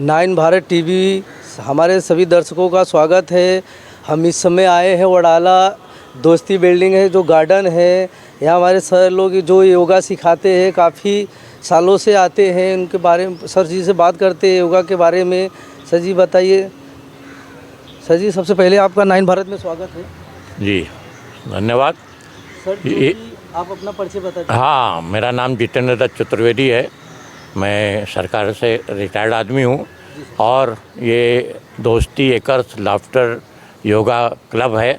Nine Bharat TV हमारे सभी दर्शकों का स्वागत है। हम इस समय आए हैं वडाला दोस्ती बिल्डिंग है जो गार्डन है। यहाँ हमारे सर लोग जो योगा सिखाते हैं, काफ़ी सालों से आते हैं। उनके बारे में सर जी से बात करते हैं योगा के बारे में। सर जी बताइए। सर जी सबसे पहले आपका नाइन भारत में स्वागत है। जी धन्यवाद। सर जी आप अपना परिचय बताइए। हाँ, मेरा नाम जितेंद्र दत्त चतुर्वेदी है। मैं सरकार से रिटायर्ड आदमी हूँ और ये दोस्ती एकर्स लाफ्टर योगा क्लब है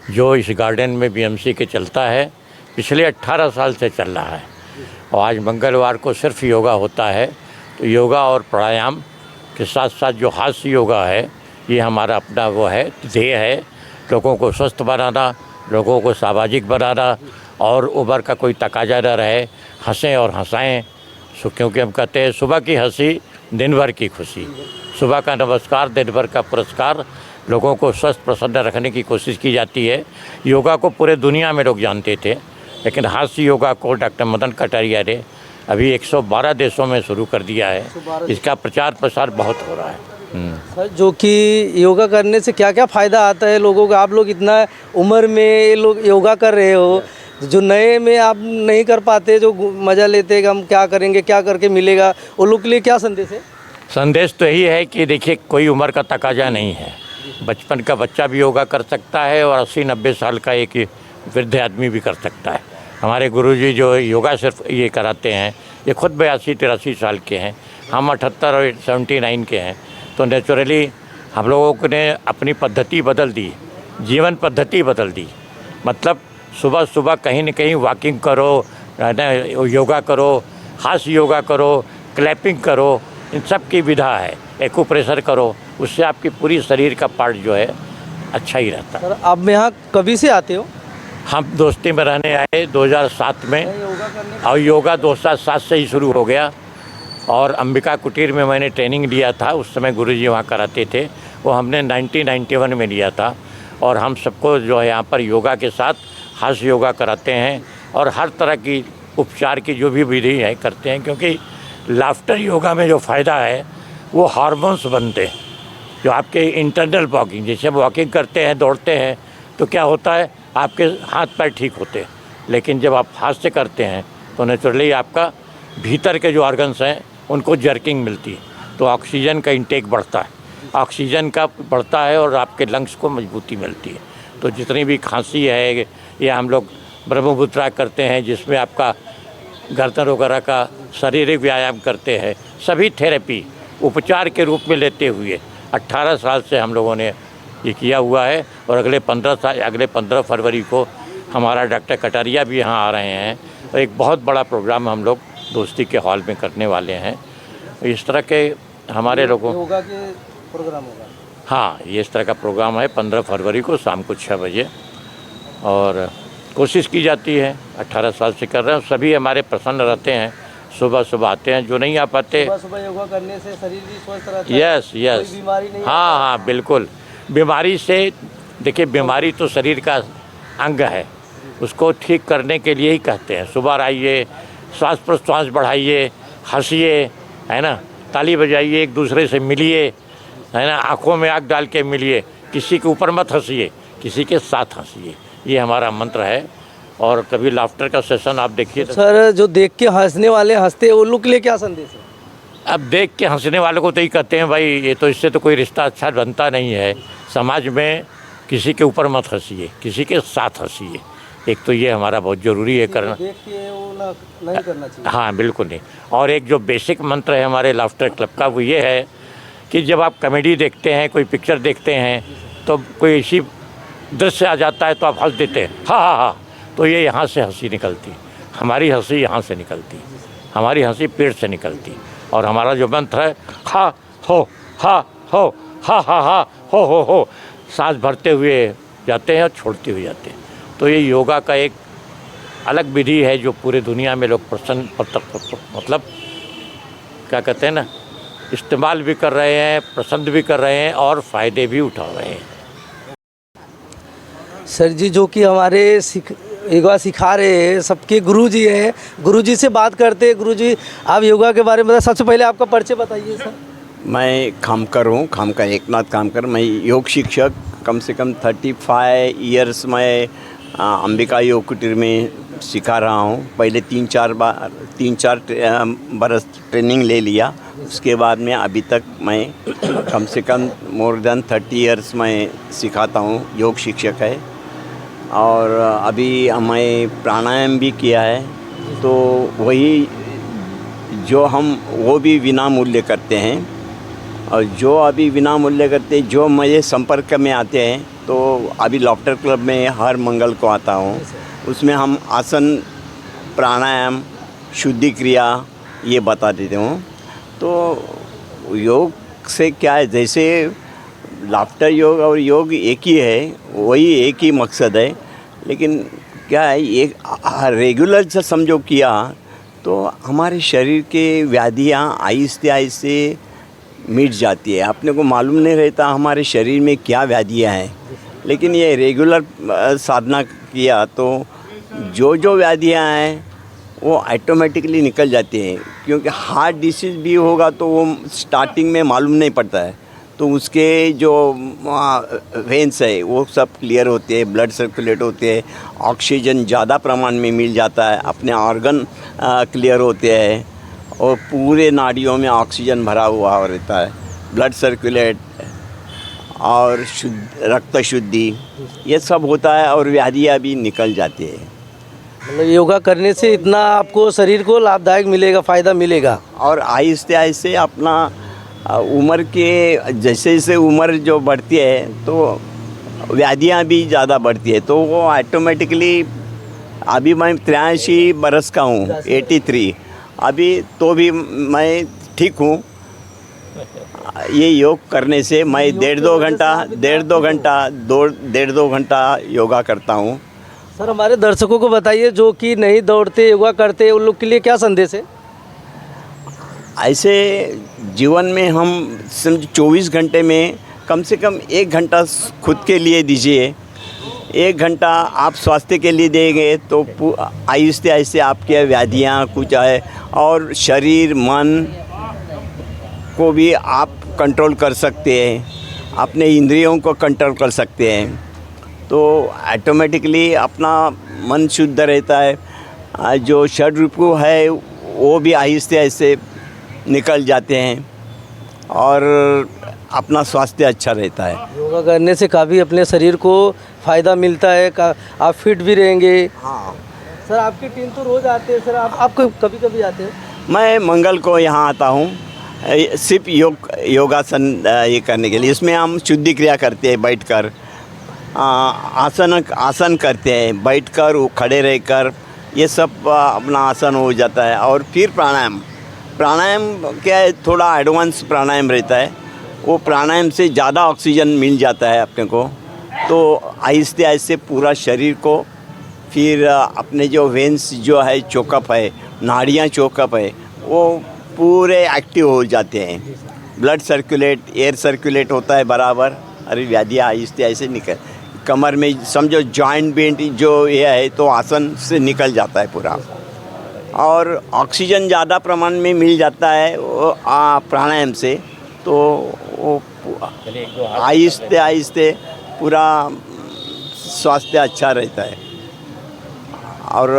जो इस गार्डन में बीएमसी के चलता है। पिछले 18 साल से चल रहा है और आज मंगलवार को सिर्फ योगा होता है। तो योगा और प्राणायाम के साथ साथ जो हास्य योगा है, ये हमारा अपना वो है, ध्येय है। लोगों को स्वस्थ बनाना, लोगों को सामाजिक बनाना और उम्र का कोई तकाजा न रहे, हंसें और हंसाएं। क्योंकि हम कहते हैं सुबह की हंसी दिन भर की खुशी, सुबह का नमस्कार दिन भर का पुरस्कार। लोगों को स्वस्थ प्रसन्न रखने की कोशिश की जाती है। योगा को पूरे दुनिया में लोग जानते थे, लेकिन हास्य योगा को डॉक्टर मदन कटारिया ने अभी 112 देशों में शुरू कर दिया है। इसका प्रचार प्रसार बहुत हो रहा है। सर जो कि योगा करने से क्या क्या फ़ायदा आता है लोगों को? आप लोग इतना उम्र में लोग योगा कर रहे हो, जो नए में आप नहीं कर पाते, जो मज़ा लेते हैं कि हम क्या करेंगे, क्या करके मिलेगा, वो लोग के लिए क्या संदेश है? संदेश तो यही है कि देखिए, कोई उम्र का तकाजा नहीं है। बचपन का बच्चा भी योगा कर सकता है और 80-90 साल का एक वृद्ध आदमी भी कर सकता है। हमारे गुरुजी जो योगा सिर्फ ये कराते हैं, ये खुद 82-83 साल के हैं। हम 78 और 79 के हैं। तो नेचुरली हम लोगों ने अपनी पद्धति बदल दी, जीवन पद्धति बदल दी। मतलब सुबह सुबह कहीं न कहीं वॉकिंग करो, योगा करो, हास्य योगा करो, क्लैपिंग करो, इन सब की विधा है। एक्यूप्रेशर करो, उससे आपकी पूरी शरीर का पार्ट जो है अच्छा ही रहता है। सर आप यहाँ कभी से आते हो? हम दोस्ती में रहने आए 2007 में और योगा 2007 से ही शुरू हो गया। और अंबिका कुटीर में मैंने ट्रेनिंग लिया था, उस समय गुरुजी वहाँ कराते थे। वो हमने 1991 में लिया था। और हम सबको जो है यहाँ पर योगा के साथ हास्य योगा कराते हैं और हर तरह की उपचार की जो भी विधि है करते हैं। क्योंकि लाफ्टर योगा में जो फ़ायदा है वो हार्मोन्स बनते हैं, जो आपके इंटरनल वॉकिंग, जैसे वॉकिंग करते हैं, दौड़ते हैं, तो क्या होता है आपके हाथ पैर ठीक होते हैं। लेकिन जब आप हास्य करते हैं तो नेचुरली आपका भीतर के जो ऑर्गन्स हैं उनको जर्किंग मिलती है, तो ऑक्सीजन का इंटेक बढ़ता है, ऑक्सीजन का बढ़ता है और आपके लंग्स को मजबूती मिलती है। तो जितनी भी खांसी है, या हम लोग ब्रह्ममुद्रा करते हैं जिसमें आपका गर्दन वगैरह का शारीरिक व्यायाम करते हैं, सभी थेरेपी उपचार के रूप में लेते हुए 18 साल से हम लोगों ने ये किया हुआ है। और अगले 15 फरवरी को हमारा डॉक्टर कटारिया भी यहाँ आ रहे हैं और एक बहुत बड़ा प्रोग्राम हम लोग दोस्ती के हॉल में करने वाले हैं। इस तरह के हमारे लोगों योगा के प्रोग्राम होगा। हाँ, ये इस तरह का प्रोग्राम है 15 फरवरी को शाम को 6 बजे। और कोशिश की जाती है, 18 साल से कर रहे हैं। सभी हमारे प्रसन्न रहते हैं, सुबह सुबह आते हैं। जो नहीं आ पाते, सुबह योगा करने से शरीर भी स्वस्थ रहता है। यस कोई बीमारी नहीं। हाँ, बिल्कुल। बीमारी से देखिए, बीमारी तो शरीर का अंग है, उसको ठीक करने के लिए ही कहते हैं सुबह आइए, श्वास प्रश्वास बढ़ाइए, हंसिए, है ना, ताली बजाइए, एक दूसरे से मिलिए, है ना, आँखों में आँख डाल के मिलिए, किसी के ऊपर मत हंसिए, किसी के साथ हंसिए। ये हमारा मंत्र है। और कभी लाफ्टर का सेशन आप देखिए। सर जो देख के हंसने वाले हंसते हैं, वो लोग के लिए क्या संदेश है? अब देख के हंसने वालों को तो ही कहते हैं भाई, ये तो इससे तो कोई रिश्ता अच्छा बनता नहीं है। समाज में किसी के ऊपर मत हंसिए, किसी के साथ हंसिए। एक तो ये हमारा बहुत ज़रूरी है करना। देख के वो नहीं करना चाहिए। हाँ, बिल्कुल नहीं। और एक जो बेसिक मंत्र है हमारे लाफ्टर क्लब का, वो ये है कि जब आप कॉमेडी देखते हैं, कोई पिक्चर देखते हैं, तो कोई ऐसी दृश्य आ जाता है तो आप हंस देते हैं, हाँ हाँ हाँ, तो ये यहाँ से हंसी निकलती, हमारी हंसी यहाँ से निकलती, हमारी हंसी पेट से निकलती। और हमारा जो मंत्र है, हा हो हा हो हा हा हा हो, सांस भरते हुए जाते हैं और छोड़ते हुए जाते हैं। तो ये योगा का एक अलग विधि है जो पूरे दुनिया में लोग मतलब क्या कहते हैं ना, इस्तेमाल भी कर रहे हैं, पसंद भी कर रहे हैं और फ़ायदे भी उठा रहे हैं। सर जी जो कि हमारे योगा सिखा रहे हैं, सबके गुरुजी हैं, गुरुजी से बात करते हैं। गुरुजी आप योगा के बारे में बताइए। सबसे पहले आपका परिचय बताइए सर। मैं खामकर हूँ, खामकर एकनाथ खामकर। मैं योग शिक्षक कम से कम 35 इयर्स मैं अंबिका योग कुटीर में सिखा रहा हूँ। पहले 3-4 बरस ट्रेनिंग ले लिया, उसके बाद में अभी तक मैं कम से कम मोर देन 30 इयर्स मैं सिखाता हूँ, योग शिक्षक है। और अभी मैं प्राणायाम भी किया है, तो वही जो हम वो भी बिना मूल्य करते हैं। और जो अभी बिना मूल्य करते जो मेरे संपर्क में आते हैं, तो अभी लॉफ्टर क्लब में हर मंगल को आता हूँ। उसमें हम आसन, प्राणायाम, शुद्धि क्रिया ये बता देते हूँ। तो योग से क्या है, जैसे लाफ्टर योग और योग एक ही है, वही एक ही मकसद है। लेकिन क्या है, एक रेगुलर से समझो किया तो हमारे शरीर के व्याधियाँ आहिस्ते आहिस्ते मिट जाती है। अपने को मालूम नहीं रहता हमारे शरीर में क्या व्याधियाँ हैं, लेकिन ये रेगुलर साधना किया तो जो जो व्याधियाँ हैं वो ऑटोमेटिकली निकल जाती हैं। क्योंकि हार्ट डिसीज़ भी होगा तो वो स्टार्टिंग में मालूम नहीं पड़ता है, तो उसके जो वेन्स है वो सब क्लियर होते हैं, ब्लड सर्कुलेट होते हैं, ऑक्सीजन ज़्यादा प्रमाण में मिल जाता है, अपने ऑर्गन क्लियर होते हैं और पूरे नाड़ियों में ऑक्सीजन भरा हुआ रहता है, ब्लड सर्कुलेट और रक्त शुद्धि ये सब होता है और व्याधियाँ भी निकल जाती है। मतलब योगा करने से इतना आपको शरीर को लाभदायक मिलेगा, फ़ायदा मिलेगा। और आहिस्ते आहिस्ते अपना उम्र के जैसे जैसे उम्र जो बढ़ती है तो व्याधियाँ भी ज़्यादा बढ़ती है, तो वो ऑटोमेटिकली अभी मैं 83 बरस का हूँ, 83 अभी, तो भी मैं ठीक हूँ। ये योग करने से मैं डेढ़ दो घंटा योगा करता हूँ। सर हमारे दर्शकों को बताइए जो कि नहीं दौड़ते, योगा करते, उन लोग के लिए क्या संदेश है? ऐसे जीवन में हम समझ 24 घंटे में कम से कम 1 घंटा खुद के लिए दीजिए। 1 घंटा आप स्वास्थ्य के लिए देंगे तो आहिस्ते आहिस्ते आपके व्याधियाँ कुछ है और शरीर मन को भी आप कंट्रोल कर सकते हैं, अपने इंद्रियों को कंट्रोल कर सकते हैं, तो ऑटोमेटिकली अपना मन शुद्ध रहता है। जो षड ऋतु है वो भी आहिस्ते आहिस्ते निकल जाते हैं और अपना स्वास्थ्य अच्छा रहता है। योगा करने से काफ़ी अपने शरीर को फ़ायदा मिलता है, आप फिट भी रहेंगे। हाँ सर आपकी टीम तो रोज़ आते हैं, सर आप कभी कभी आते हो? मैं मंगल को यहाँ आता हूँ सिर्फ योगासन ये करने के लिए। इसमें हम शुद्धि क्रिया करते हैं, बैठकर आसन करते हैं, बैठकर खड़े रहकर ये सब अपना आसन हो जाता है। और फिर प्राणायाम क्या है, थोड़ा एडवांस प्राणायाम रहता है। वो प्राणायाम से ज़्यादा ऑक्सीजन मिल जाता है अपने को, तो आहिस्ते आहिस्ते पूरा शरीर को फिर अपने जो वेन्स जो है चोकअप है, नाड़ियाँ चोकअप है, वो पूरे एक्टिव हो जाते हैं। ब्लड सर्कुलेट, एयर सर्कुलेट होता है बराबर, अरे व्याधियाँ आहिस्ते आहिस्ते निकल, कमर में समझो जॉइंट बेंट जो ये है तो आसन से निकल जाता है पूरा। और ऑक्सीजन ज़्यादा प्रमाण में मिल जाता है वो प्राणायाम से, तो वो आहिस्ते आहिस्ते पूरा स्वास्थ्य अच्छा रहता है और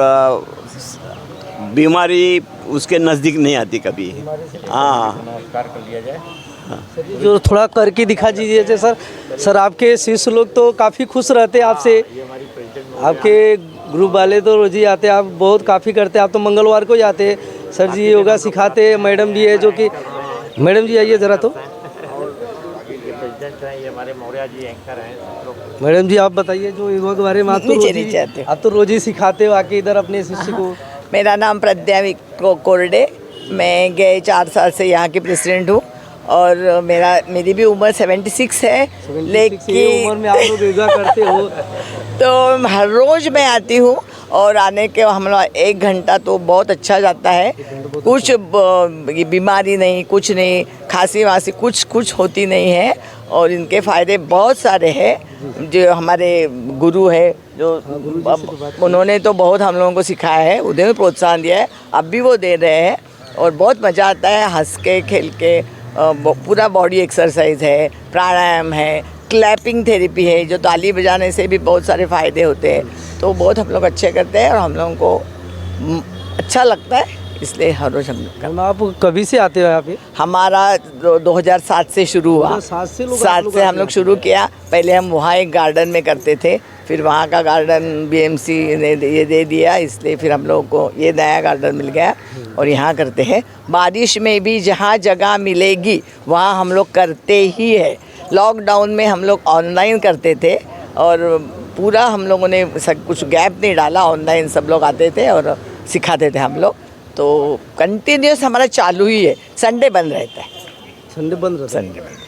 बीमारी उसके नज़दीक नहीं आती कभी। हाँ, नमस्कार कर लिया जाए। जो थोड़ा करके दिखा दीजिए सर आपके शिष्य लोग तो काफ़ी खुश रहते हैं आपसे। आपके ग्रुप वाले तो रोज ही आते हैं, आप बहुत काफ़ी करते हैं। आप तो मंगलवार को जाते हैं, सर जी योगा सिखाते हैं। मैडम जी है जो कि, मैडम जी आइए ज़रा, तो ये हमारे मौर्य जी एंकर हैं। मैडम जी आप बताइए जो योगा के बारे में। आप तो रोज ही सिखाते हो आके इधर अपने शिष्य को। मेरा नाम प्रज्ञा कोरडे, मैं गए 4 साल से यहाँ की प्रेसिडेंट हूँ और मेरी भी उम्र 76 है, लेकिन उम्र में आप लोग योगा करते हो तो हर रोज़ मैं आती हूँ और आने के हम लोग 1 घंटा तो बहुत अच्छा जाता है। कुछ बीमारी नहीं, कुछ नहीं, खांसी वासी कुछ होती नहीं है और इनके फ़ायदे बहुत सारे हैं। जो हमारे गुरु है जो उन्होंने तो बहुत हम लोगों को सिखाया है, उन्हें भी प्रोत्साहन दिया है, अब भी वो दे रहे हैं और बहुत मज़ा आता है हंस के खेल के पूरा बॉडी एक्सरसाइज है, प्राणायाम है, क्लैपिंग थेरेपी है, जो ताली बजाने से भी बहुत सारे फ़ायदे होते हैं। तो बहुत हम लोग अच्छे करते हैं और हम लोगों को अच्छा लगता है, इसलिए हर रोज़ हम लोग मैम आप कभी से आते हो यहाँ पे? हमारा 2007 से शुरू हुआ। 2007 से लोग आप 7 लोग से आते हम लोग हैं? शुरू किया। पहले हम वहाँ एक गार्डन में करते थे, फिर वहाँ का गार्डन बीएमसी ने ये दे दिया, इसलिए फिर हम लोगों को ये नया गार्डन मिल गया और यहाँ करते हैं। बारिश में भी जहाँ जगह मिलेगी वहाँ हम लोग करते ही है। लॉकडाउन में हम लोग ऑनलाइन करते थे और पूरा हम लोगों ने सब कुछ गैप नहीं डाला, ऑनलाइन सब लोग आते थे और सिखाते थे हम लोग। तो कंटिन्यूस हमारा चालू ही है, संडे बंद रहता है। संडे बंद रहता है? संडे बंद।